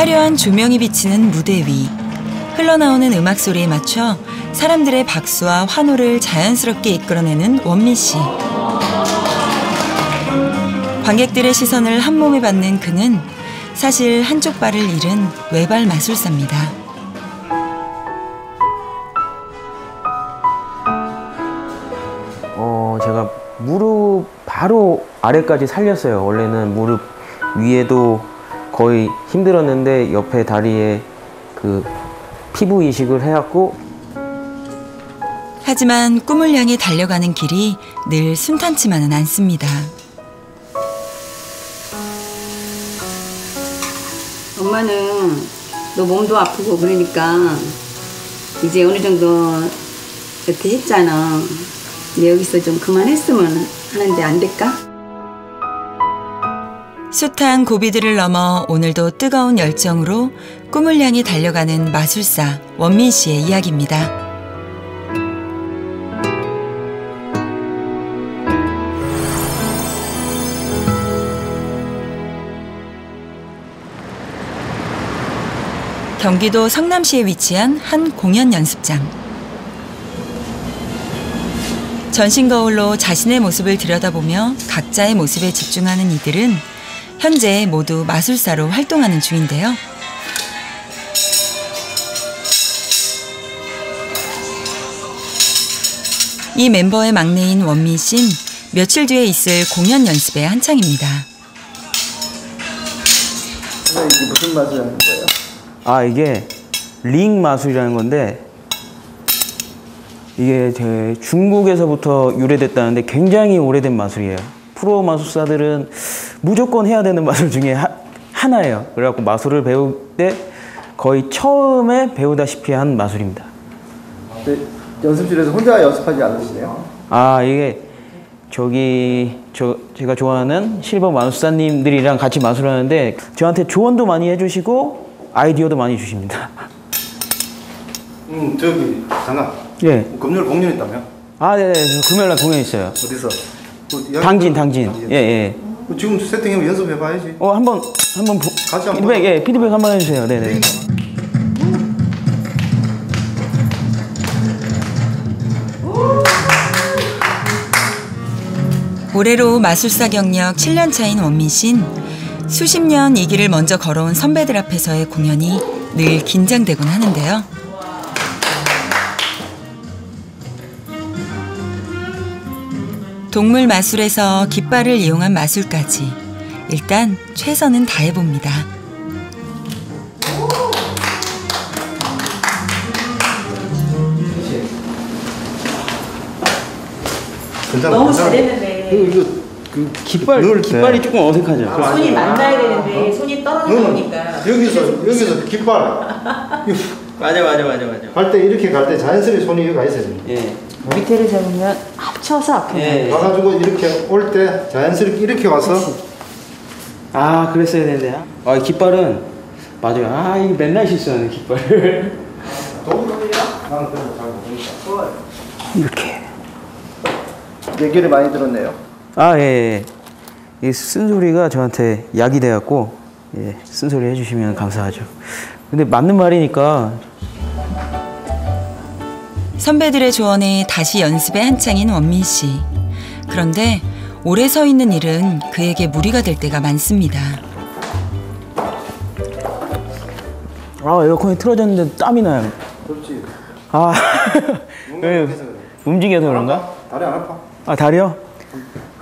화려한 조명이 비치는 무대 위. 흘러나오는 음악 소리에 맞춰 사람들의 박수와 환호를 자연스럽게 이끌어내는 원미 씨. 관객들의 시선을 한 몸에 받는 그는 사실 한쪽 발을 잃은 외발 마술사입니다. 제가 무릎 바로 아래까지 살렸어요. 원래는 무릎 위에도 거의 힘들었는데 옆에 다리에 그 피부 이식을 해갖고. 하지만 꿈을 향해 달려가는 길이 늘 순탄치만은 않습니다. 엄마는 너 몸도 아프고 그러니까 이제 어느 정도 이렇게 했잖아. 근데 여기서 좀 그만했으면 하는데 안 될까? 숱한 고비들을 넘어 오늘도 뜨거운 열정으로 꿈을 향해 달려가는 마술사 원민 씨의 이야기입니다. 경기도 성남시에 위치한 한 공연 연습장. 전신 거울로 자신의 모습을 들여다보며 각자의 모습에 집중하는 이들은 현재 모두 마술사로 활동하는 중인데요. 이 멤버의 막내인 원민 씨는 며칠 뒤에 있을 공연 연습에 한창입니다. 이게 무슨 마술하는 거예요? 이게 링 마술이라는 건데, 이게 중국에서부터 유래됐다는데 굉장히 오래된 마술이에요. 프로 마술사들은 무조건 해야 되는 마술 중에 하나예요. 그래갖고 마술을 배울 때 거의 처음에 배우다시피 한 마술입니다. 네, 연습실에서 혼자 연습하지 않으시네요? 이게 제가 좋아하는 실버 마술사님들이랑 같이 마술하는데 저한테 조언도 많이 해주시고 아이디어도 많이 주십니다. 저기 잠깐. 예. 금요일 공연 있다며? 네네. 저 금요일날 공연 있어요. 어디서? 당진. 예. 지금 세팅해 연습해봐야지. 한번 같이 한번. 피드백 한번 해주세요. 네네. 올해로 마술사 경력 7년 차인 원민 씨는 수십 년 이 길을 먼저 걸어온 선배들 앞에서의 공연이 늘 긴장되곤 하는데요. 동물 마술에서 깃발을 이용한 마술까지 일단 최선은 다해봅니다. 너무 잘했는데 깃발이 조금 어색하죠. 손이 만나야 되는데 손이 떨어지니까 여기서 깃발. 맞아. 갈 때 이렇게 갈 때 자연스레 손이 여기 가 있어야 됩니다. 예. 밑에를 잡으면 합쳐서 앞에 가가지고 이렇게 올 때 자연스럽게 이렇게 와서. 그랬어야 되는데. 깃발은 맞아요. 이거 맨날 실수하는 깃발을. 나는 그런 거잘 모르니까. 이렇게. 얘기를 많이 들었네요. 예. 이 쓴소리가 저한테 약이 돼갖고, 쓴소리 해주시면 감사하죠. 근데 맞는 말이니까. 선배들의 조언에 다시 연습에 한창인 원민 씨. 그런데 오래 서 있는 일은 그에게 무리가 될 때가 많습니다. 에어컨이 틀어졌는데 땀이 나요. 그렇지. 움직여서 그런가? 다리 안 아파? 다리요?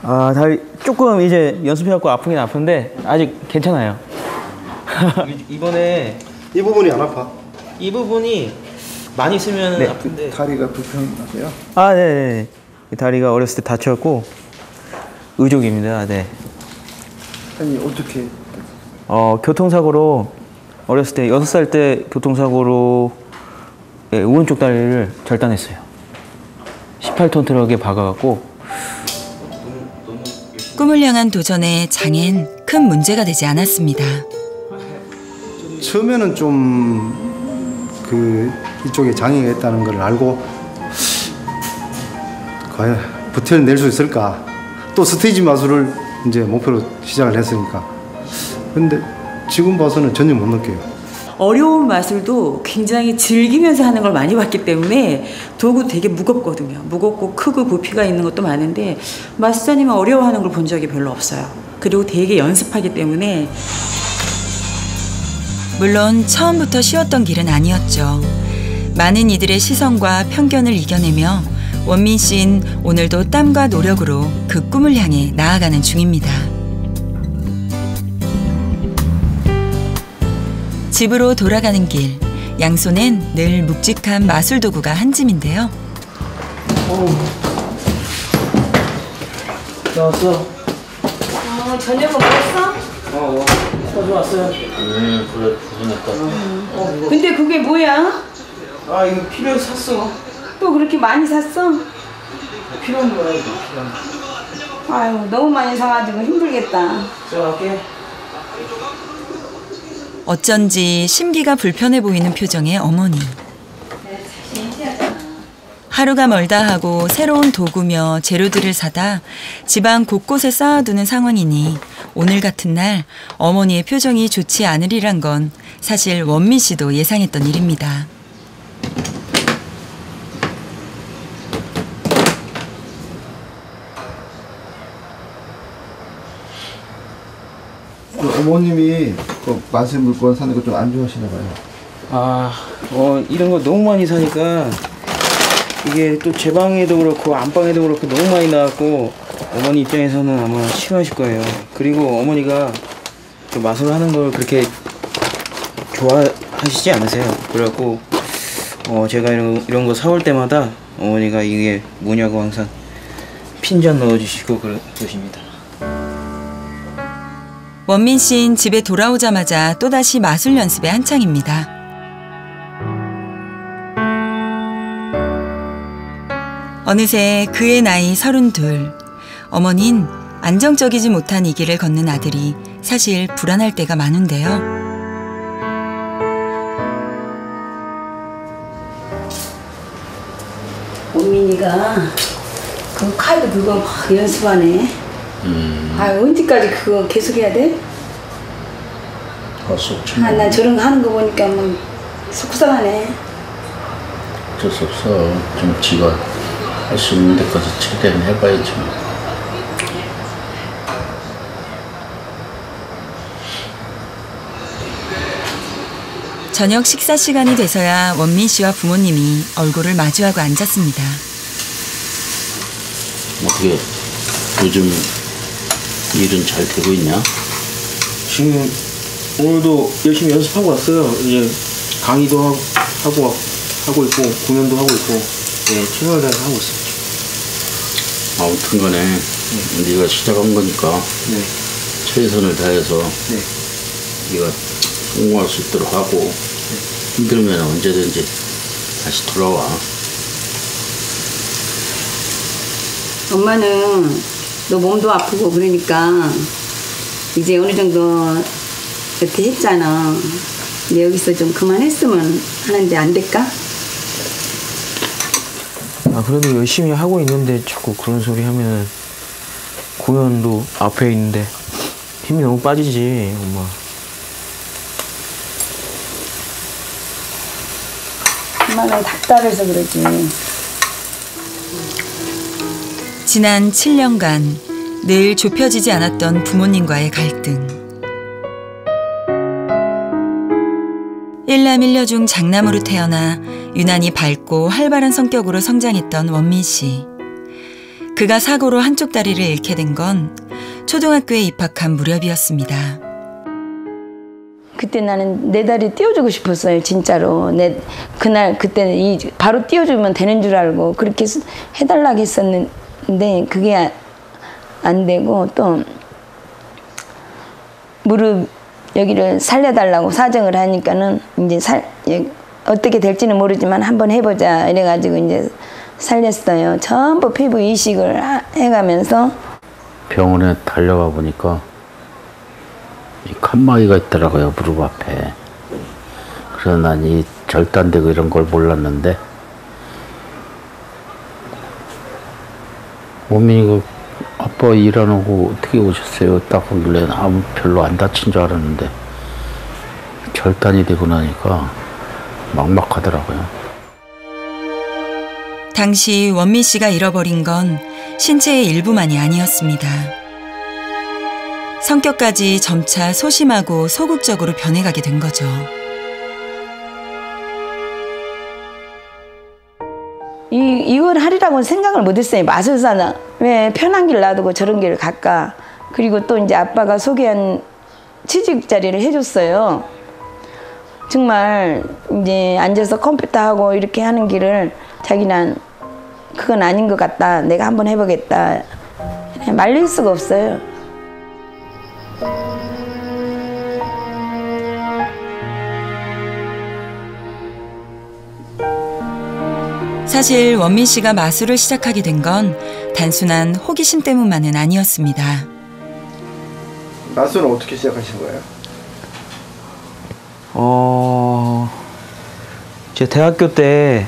다리 조금 이제 연습해갖고 아프긴 아픈데 아직 괜찮아요. 이번에 이 부분이 안 아파? 이 부분이 많이 쓰면 아픈데. 다리가 불편하세요? 네. 이 다리가 어렸을 때 다쳤고 의족입니다. 네. 아니 어떻게? 교통사고로 어렸을 때 6살 때 교통사고로 오른쪽 다리를 절단했어요. 18톤 트럭에 박아갖고. 꿈을 향한 도전에 장애는 큰 문제가 되지 않았습니다. 처음에는 좀 이쪽에 장애가 있다는 걸 알고 과연 버텨낼 수 있을까? 또 스테이지 마술을 이제 목표로 시작을 했으니까. 근데 지금 봐서는 전혀 못 느껴요. 어려운 마술도 굉장히 즐기면서 하는 걸 많이 봤기 때문에 도구 되게 무겁거든요. 무겁고 크고 부피가 있는 것도 많은데 마술사님은 어려워하는 걸 본 적이 별로 없어요. 그리고 되게 연습하기 때문에. 물론 처음부터 쉬웠던 길은 아니었죠. 많은 이들의 시선과 편견을 이겨내며 원민 씨는 오늘도 땀과 노력으로 그 꿈을 향해 나아가는 중입니다. 집으로 돌아가는 길, 양손엔 늘 묵직한 마술 도구가 한 짐인데요. 나왔어. 저녁은 먹었어? 가져왔어요. 그래, 고생했다. 근데 그게 뭐야? 아, 이거 필요해서 샀어. 또 그렇게 많이 샀어? 필요한 거야, 이거. 아유, 너무 많이 사가지고 힘들겠다. 들어갈게. 어쩐지 심기가 불편해 보이는 표정의 어머니. 하루가 멀다 하고 새로운 도구며 재료들을 사다 집안 곳곳에 쌓아두는 상황이니 오늘 같은 날 어머니의 표정이 좋지 않으리란 건 사실 원민 씨도 예상했던 일입니다. 어머님이 그 마술 물건 사는 거 좀 안 좋아하시나 봐요. 이런 거 너무 많이 사니까 이게 또 제 방에도 그렇고 안방에도 그렇고 너무 많이 나왔고 어머니 입장에서는 아마 싫어하실 거예요. 그리고 어머니가 그 마술 하는 걸 그렇게 좋아하시지 않으세요. 그래갖고 제가 이런 거 사올 때마다 어머니가 이게 뭐냐고 항상 핀잔 넣어주시고 그러십니다. 원민 씨는 집에 돌아오자마자 또다시 마술 연습에 한창입니다. 어느새 그의 나이 32. 어머닌 안정적이지 못한 이 길을 걷는 아들이 사실 불안할 때가 많은데요. 원민이가 그 카드 그거 막 연습하네. 아, 언제까지 그거 계속 해야 돼? 난 저런 거 하는 거 보니까 막 속상하네. 어쩔 수 없어. 좀 지가 할 수 있는 데까지 최대한 해봐야지. 저녁 식사 시간이 돼서야 원민 씨와 부모님이 얼굴을 마주하고 앉았습니다. 어떻게 요즘 일은 잘 되고 있냐? 지금 오늘도 열심히 연습하고 왔어요. 이제 강의도 하고 있고 공연도 하고 있고 최선을 다해서 하고 있어요. 아무튼 간에 네가 시작한 거니까 최선을 다해서 네가 성공할 수 있도록 하고 힘들면 언제든지 다시 돌아와. 엄마는 너 몸도 아프고 그러니까 이제 어느 정도 이렇게 했잖아. 근데 여기서 좀 그만했으면 하는데 안 될까? 그래도 열심히 하고 있는데 자꾸 그런 소리 하면은 공연도 앞에 있는데 힘이 너무 빠지지, 엄마. 엄마는 답답해서 그러지. 지난 7년간 늘 좁혀지지 않았던 부모님과의 갈등. 일남 일녀 중 장남으로 태어나 유난히 밝고 활발한 성격으로 성장했던 원민 씨. 그가 사고로 한쪽 다리를 잃게 된 건 초등학교에 입학한 무렵이었습니다. 그때 나는 내 다리 띄워주고 싶었어요, 진짜로. 그때는 바로 띄워주면 되는 줄 알고 그렇게 해달라고 했었는데 그게 안 되고 또 무릎 여기를 살려달라고 사정을 하니까는 이제 어떻게 될지는 모르지만 한번 해보자 이래가지고 이제 살렸어요. 전부 피부 이식을 해가면서 병원에 달려가 보니까 이 칸막이가 있더라고요, 무릎 앞에. 그래서 난 이 절단되고 이런 걸 몰랐는데 원민이가 아빠 일 안 하고 어떻게 오셨어요? 딱 하길래 별로 안 다친 줄 알았는데 절단이 되고 나니까 막막하더라고요. 당시 원민 씨가 잃어버린 건 신체의 일부만이 아니었습니다. 성격까지 점차 소심하고 소극적으로 변해가게 된 거죠. 이걸 하리라고는 생각을 못했어요. 마술사는 왜 편한 길 놔두고 저런 길을 갈까. 그리고 또 이제 아빠가 소개한 취직 자리를 해줬어요. 정말 이제 앉아서 컴퓨터 하고 이렇게 하는 길을 자기는 그건 아닌 것 같다. 내가 한번 해보겠다. 말릴 수가 없어요. 사실 원민 씨가 마술을 시작하게 된 건 단순한 호기심 때문만은 아니었습니다. 마술은 어떻게 시작하신 거예요? 제 대학교 때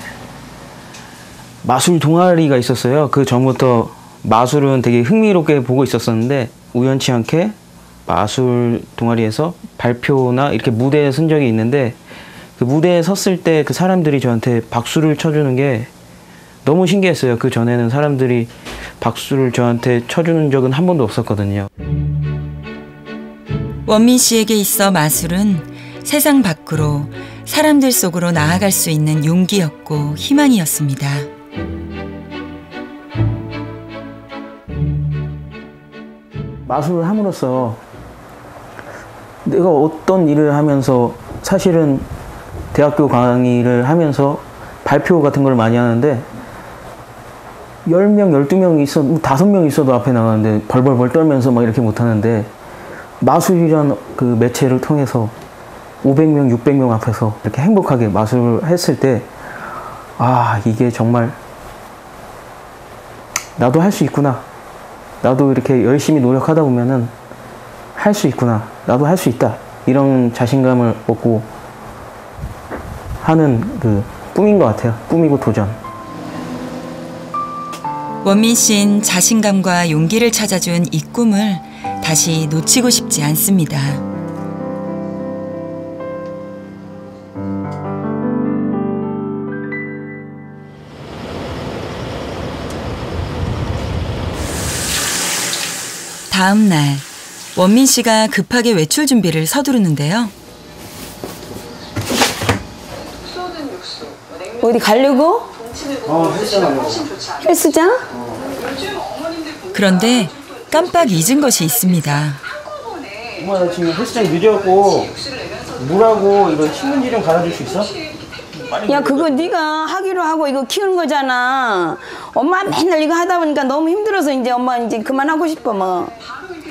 마술 동아리가 있었어요. 그 전부터 마술은 되게 흥미롭게 보고 있었었는데 우연치 않게 마술 동아리에서 발표나 이렇게 무대에 선 적이 있는데 그 무대에 섰을 때 그 사람들이 저한테 박수를 쳐주는 게 너무 신기했어요. 그 전에는 사람들이 박수를 저한테 쳐주는 적은 한 번도 없었거든요. 원민 씨에게 있어 마술은 세상 밖으로 사람들 속으로 나아갈 수 있는 용기였고 희망이었습니다. 마술을 함으로써 내가 어떤 일을 하면서 사실은 대학교 강의를 하면서 발표 같은 걸 많이 하는데 10명, 12명 있어도 5명 있어도 앞에 나가는데 벌벌벌 떨면서 막 이렇게 못하는데 마술이란 그 매체를 통해서 500명, 600명 앞에서 이렇게 행복하게 마술을 했을 때 아, 이게 정말 나도 할 수 있구나. 나도 이렇게 열심히 노력하다 보면은 할 수 있구나. 나도 할 수 있다. 이런 자신감을 얻고 하는 그 꿈인 것 같아요. 꿈이고 도전. 원민 씨는 자신감과 용기를 찾아준 이 꿈을 다시 놓치고 싶지 않습니다. 다음 날 원민 씨가 급하게 외출 준비를 서두르는데요. 어디 가려고? 헬스장? 그런데 깜빡 잊은 것이 있습니다. 엄마 나 지금 헬스장 늦어갖고 물하고 이거 신문지 좀 갈아줄 수 있어? 야 그거 네가 하기로 하고 이거 키우는 거잖아. 엄마 맨날 이거 하다 보니까 너무 힘들어서 이제 엄마 이제 그만하고 싶어 뭐.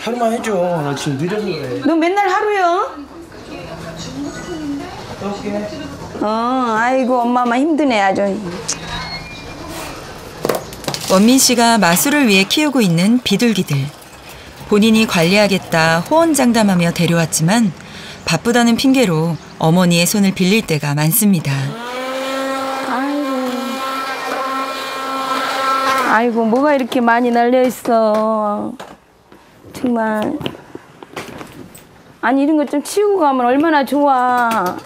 하루만 해줘. 나 지금 늦어서 그래. 너 맨날 하루요? 아이고 엄마만 힘드네 아주. 원민 씨가 마술을 위해 키우고 있는 비둘기들. 본인이 관리하겠다 호언장담하며 데려왔지만 바쁘다는 핑계로 어머니의 손을 빌릴 때가 많습니다. 아이고 뭐가 이렇게 많이 날려 있어. 정말. 아니 이런 거 좀 치우고 가면 얼마나 좋아.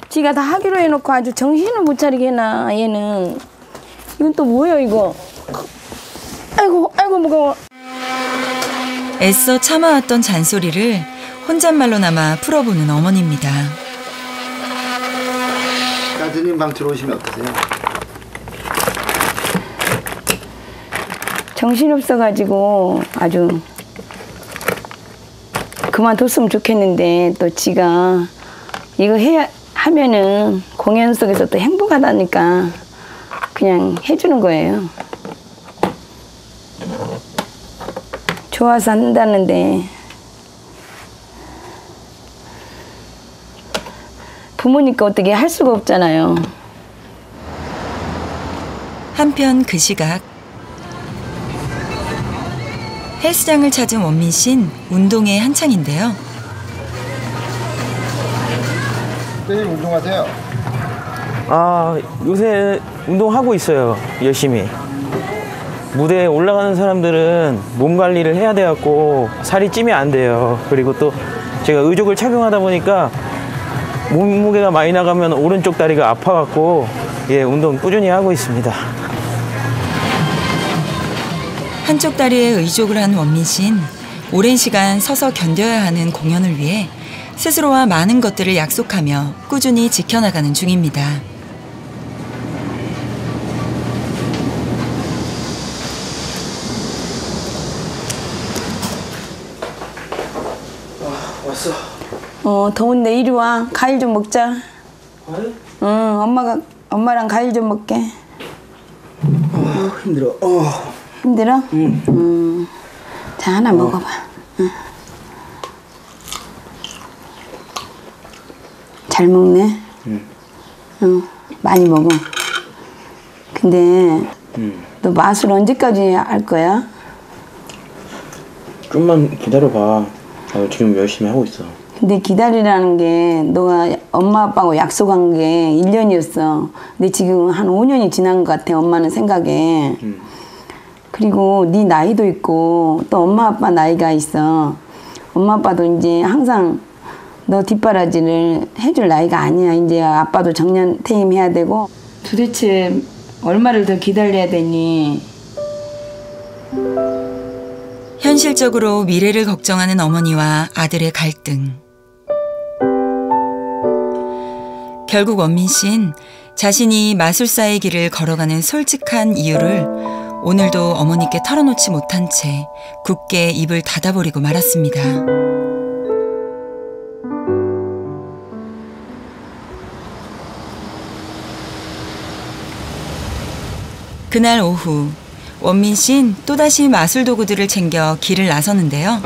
지가 다 하기로 해놓고 아주 정신을 못 차리게 해놔 얘는. 이건 또 뭐야 이거. 아이고 아이고 무거워. 애써 참아왔던 잔소리를 혼잣말로나마 풀어보는 어머니입니다. 아드님 방 들어오시면 어떠세요? 정신없어가지고 아주 그만뒀으면 좋겠는데 또 지가 이거 하면은 공연 속에서 또 행복하다니까 그냥 해주는 거예요. 좋아서 한다는데 부모니까 어떻게 할 수가 없잖아요. 한편 그 시각 헬스장을 찾은 원민 씨는 운동에 한창인데요. 매일 운동하세요? 아, 요새 운동하고 있어요. 열심히. 무대에 올라가는 사람들은 몸 관리를 해야 돼갖고 살이 찌면 안 돼요. 그리고 또 제가 의족을 착용하다 보니까 몸무게가 많이 나가면 오른쪽 다리가 아파갖고 예, 운동 꾸준히 하고 있습니다. 한쪽 다리에 의족을 한 원민 씨는 오랜 시간 서서 견뎌야 하는 공연을 위해 스스로와 많은 것들을 약속하며 꾸준히 지켜나가는 중입니다. 왔어. 더운데 이리 와. 과일 좀 먹자. 과일? 응, 엄마랑 과일 좀 먹게. 힘들어. 힘들어? 응. 자, 하나 먹어봐. 응. 잘 먹네. 응, 많이 먹어. 근데 너 맛을 언제까지 할 거야? 좀만 기다려봐. 지금 열심히 하고 있어. 근데 기다리라는 게 너가 엄마 아빠하고 약속한 게 1년이었어. 근데 지금 한 5년이 지난 것 같아, 엄마는 생각에. 그리고 네 나이도 있고 또 엄마 아빠 나이가 있어. 엄마 아빠도 이제 항상 너 뒷바라지를 해줄 나이가 아니야. 이제 아빠도 정년 퇴임해야 되고. 도대체 얼마를 더 기다려야 되니? 현실적으로 미래를 걱정하는 어머니와 아들의 갈등. 결국 원민 씨는 자신이 마술사의 길을 걸어가는 솔직한 이유를 오늘도 어머니께 털어놓지 못한 채 굳게 입을 닫아버리고 말았습니다. 그날 오후 원민 씨는 또다시 마술 도구들을 챙겨 길을 나서는데요.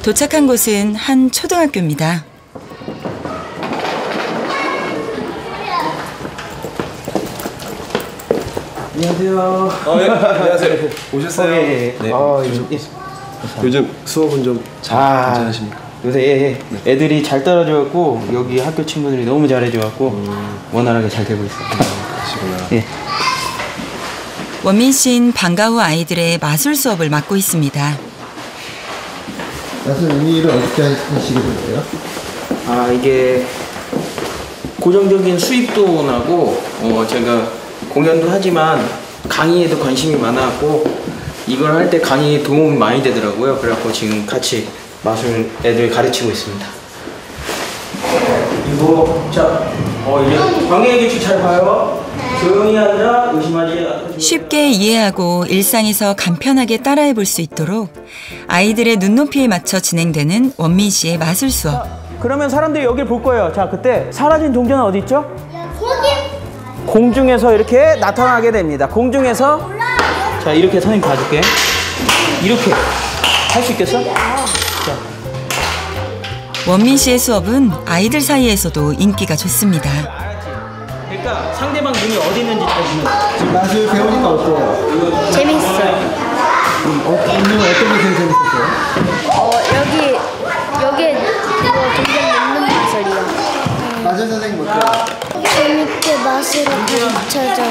도착한 곳은 한 초등학교입니다. 안녕하세요. 예, 안녕하세요. 오셨어요? 예. 네. 요즘 수업은 좀 괜찮으십니까? 요새 애들이 잘 따라줘갖고 여기 학교 친구들이 너무 잘해줘갖고 원활하게 잘 되고 있어요. 그러시구나. 예. 원민 씨는 방과 후 아이들의 마술 수업을 맡고 있습니다. 마술 이 일을 어떻게 하시게 됐어요? 이게 고정적인 수입도 나고 제가 공연도 하지만 강의에도 관심이 많아갖고 이걸 할 때 강의에 도움이 많이 되더라고요. 그래갖고 지금 같이 마술 애들 가르치고 있습니다. 이거 이제 방해 규칙 잘 봐요. 조용히 앉아 의심하지. 쉽게 이해하고 일상에서 간편하게 따라해 볼 수 있도록 아이들의 눈높이에 맞춰 진행되는 원민 씨의 마술 수업. 그러면 사람들이 여길 볼 거예요. 자, 그때 사라진 동전은 어디 있죠? 공중에서 이렇게 나타나게 됩니다. 공중에서 자, 이렇게 선생님 봐줄게. 이렇게 할 수 있겠어? 자. 원민 씨의 수업은 아이들 사이에서도 인기가 좋습니다. 그러니까 상대방 눈이 어디 있는지 잘 보면 지금 마술 배우니까 어때요? 재밌어요. 오늘 어떤 게 제일 재밌었어요? 여기에 그거 동전 넣는 마술이요. 마술 선생님 어때요? 재밌게 마술을 가르쳐줘요.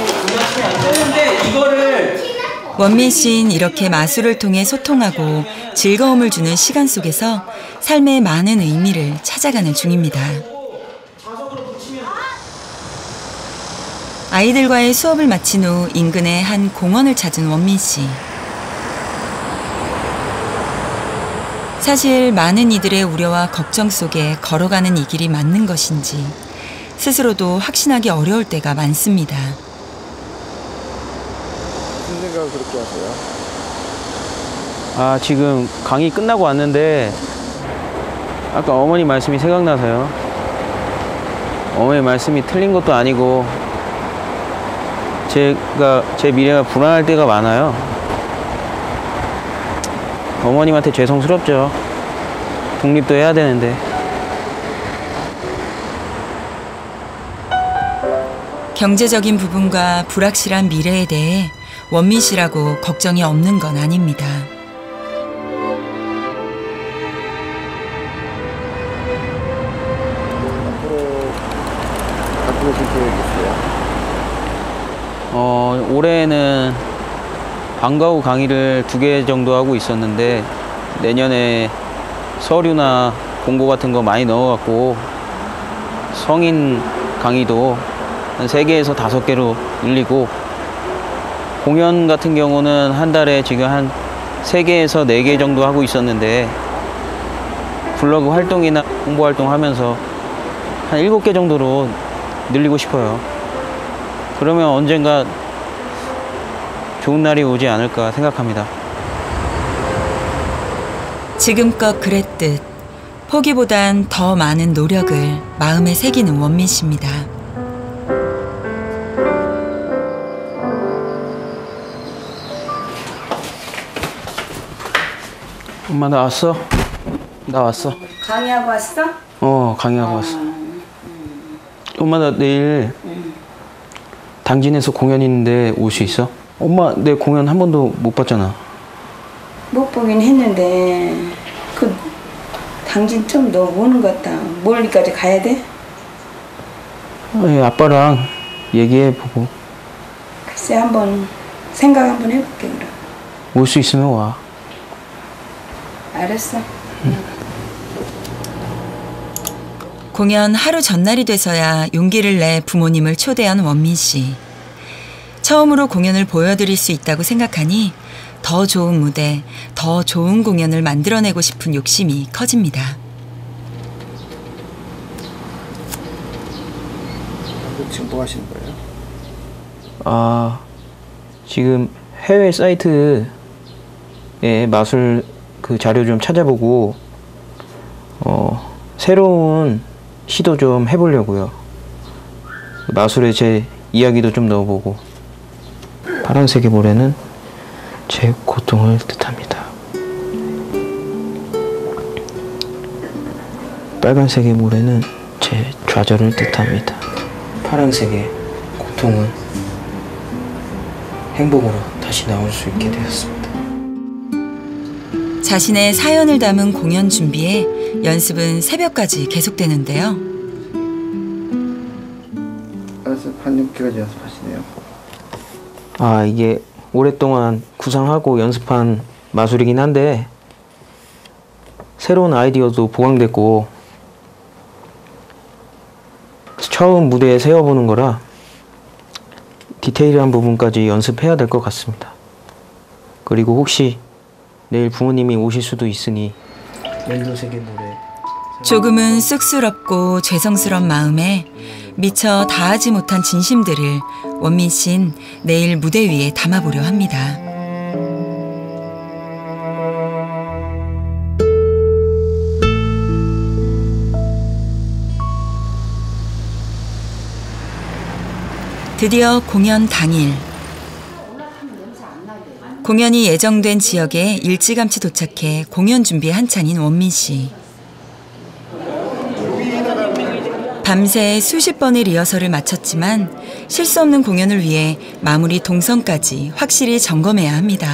근데 이거를 원민 씨는 이렇게 마술을 통해 소통하고 즐거움을 주는 시간 속에서 삶의 많은 의미를 찾아가는 중입니다. 아이들과의 수업을 마친 후 인근의 한 공원을 찾은 원민 씨. 사실 많은 이들의 우려와 걱정 속에 걸어가는 이 길이 맞는 것인지 스스로도 확신하기 어려울 때가 많습니다. 무슨 생각을 그렇게 하세요? 지금 강의 끝나고 왔는데 아까 어머니 말씀이 생각나서요. 어머니 말씀이 틀린 것도 아니고 제 미래가 불안할 때가 많아요. 어머님한테 죄송스럽죠. 독립도 해야 되는데. 경제적인 부분과 불확실한 미래에 대해 원민 씨라고 걱정이 없는 건 아닙니다. 앞으로 계획이 있어요? 올해는 방과 후 강의를 2개 정도 하고 있었는데 내년에 서류나 공고 같은 거 많이 넣어갖고 성인 강의도 한 3개에서 5개로 늘리고 공연 같은 경우는 한 달에 지금 한 3개에서 4개 정도 하고 있었는데 블로그 활동이나 홍보 활동하면서 한 7개 정도로 늘리고 싶어요. 그러면 언젠가 좋은 날이 오지 않을까 생각합니다. 지금껏 그랬듯 포기보단 더 많은 노력을 마음에 새기는 원민 씨입니다. 엄마 나 왔어? 나 왔어. 강의하고 왔어? 강의하고 왔어. 엄마 나 내일 당진에서 공연 있는데 올 수 있어? 엄마 내 공연 한 번도 못 봤잖아. 못 보긴 했는데 그 당진 좀 너 오는 것 같다. 멀리까지 가야 돼? 아빠랑 얘기해보고. 글쎄 한번 생각 한번 해볼게 그럼. 올 수 있으면 와. 알았어. 공연 하루 전날이 돼서야 용기를 내 부모님을 초대한 원민 씨. 처음으로 공연을 보여드릴 수 있다고 생각하니 더 좋은 무대, 더 좋은 공연을 만들어내고 싶은 욕심이 커집니다. 지금 뭐 하시는 거예요? 지금 해외 사이트에 마술 그 자료 좀 찾아보고 새로운 시도 좀 해보려고요. 마술에 제 이야기도 좀 넣어보고. 파란색의 모래는 제 고통을 뜻합니다. 빨간색의 모래는 제 좌절을 뜻합니다. 파란색의 고통은 행복으로 다시 나올 수 있게 되었습니다. 자신의 사연을 담은 공연 준비에 연습은 새벽까지 계속되는데요. 한 6개까지 연습하시네요. 이게 오랫동안 구상하고 연습한 마술이긴 한데 새로운 아이디어도 보강됐고 처음 무대에 세워보는 거라 디테일한 부분까지 연습해야 될 것 같습니다. 그리고 혹시 내일 부모님이 오실 수도 있으니 멜로색의 노래. 조금은 쑥스럽고 죄송스러운 마음에 미처 다하지 못한 진심들을 원민 씨는 내일 무대 위에 담아보려 합니다. 드디어 공연 당일. 공연이 예정된 지역에 일찌감치 도착해 공연 준비에 한창인 원민 씨. 밤새 수십 번의 리허설을 마쳤지만 실수 없는 공연을 위해 마무리 동선까지 확실히 점검해야 합니다.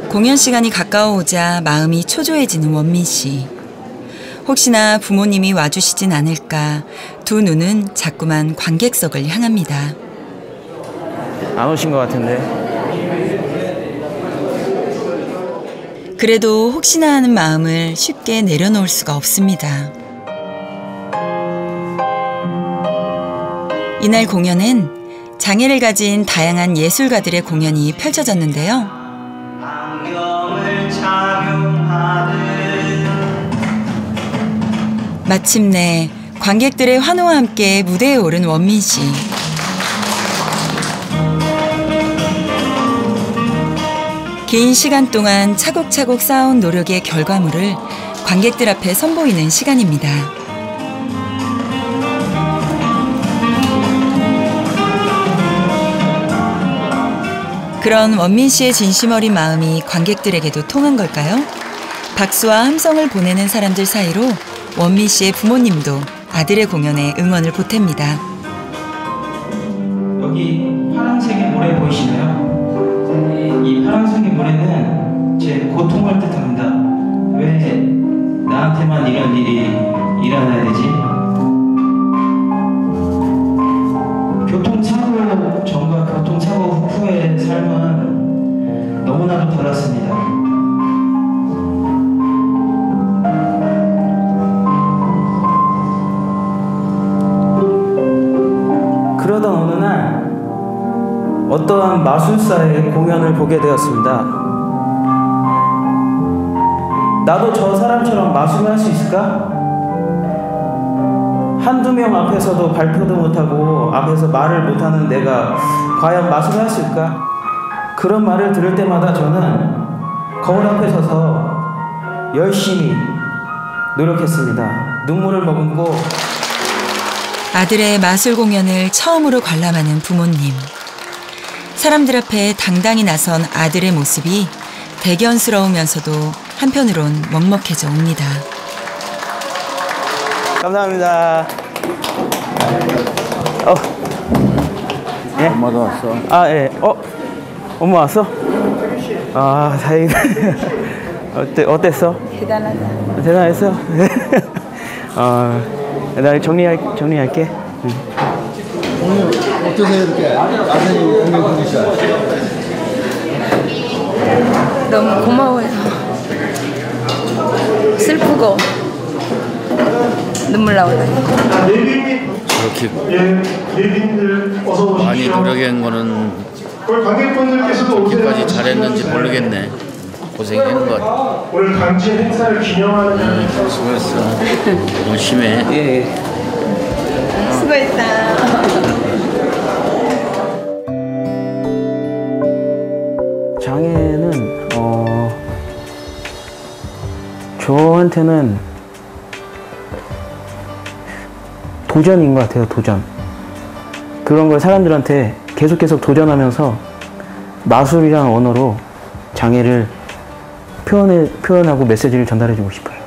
공연 시간이 가까워오자 마음이 초조해지는 원민 씨. 혹시나 부모님이 와주시진 않을까 두 눈은 자꾸만 관객석을 향합니다. 안 오신 것 같은데. 그래도 혹시나 하는 마음을 쉽게 내려놓을 수가 없습니다. 이날 공연은 장애를 가진 다양한 예술가들의 공연이 펼쳐졌는데요. 마침내 관객들의 환호와 함께 무대에 오른 원민 씨. 긴 시간 동안 차곡차곡 쌓아온 노력의 결과물을 관객들 앞에 선보이는 시간입니다. 그런 원민 씨의 진심 어린 마음이 관객들에게도 통한 걸까요? 박수와 함성을 보내는 사람들 사이로 원민 씨의 부모님도 아들의 공연에 응원을 보탭니다. 여기 파란색의 모래 보이시나요? 이 파란색의 모래는 제 고통을 뜻합니다. 왜 나한테만 이런 일이 일어나야 되지? 하나도 덜 왔습니다. 그러던 어느 날 어떠한 마술사의 공연을 보게 되었습니다. 나도 저 사람처럼 마술을 할 수 있을까? 한두 명 앞에서도 발표도 못하고 앞에서 말을 못하는 내가 과연 마술을 할 수 있을까? 그런 말을 들을 때마다 저는 거울 앞에 서서 열심히 노력했습니다. 눈물을 머금고 아들의 마술 공연을 처음으로 관람하는 부모님. 사람들 앞에 당당히 나선 아들의 모습이 대견스러우면서도 한편으론 먹먹해져 옵니다. 감사합니다. 예? 엄마도 왔어. 아, 예. 엄마 왔어? 아, 다행이다. 어땠어? 대단하다. 대단했어? 나 정리할게. 오늘 어떠세요? 이렇게 아드님 공연 보니까. 너무 고마워요. 슬프고 눈물 나오네. 저렇게 많이 노력한 거는 그렇게까지 잘했는지 모르겠네. 고생한 것 같아. 오늘 당진 행사를 기념하는 수고했어. 열심히 해. 예. 수고했다. 장애는 저한테는 도전인 것 같아요. 도전. 그런 걸 사람들한테 계속 도전하면서 마술이랑 언어로 장애를 표현하고 메시지를 전달해주고 싶어요.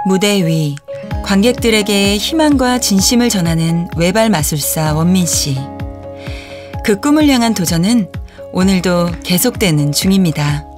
무대 위 관객들에게 희망과 진심을 전하는 외발 마술사 원민 씨. 그 꿈을 향한 도전은 오늘도 계속되는 중입니다.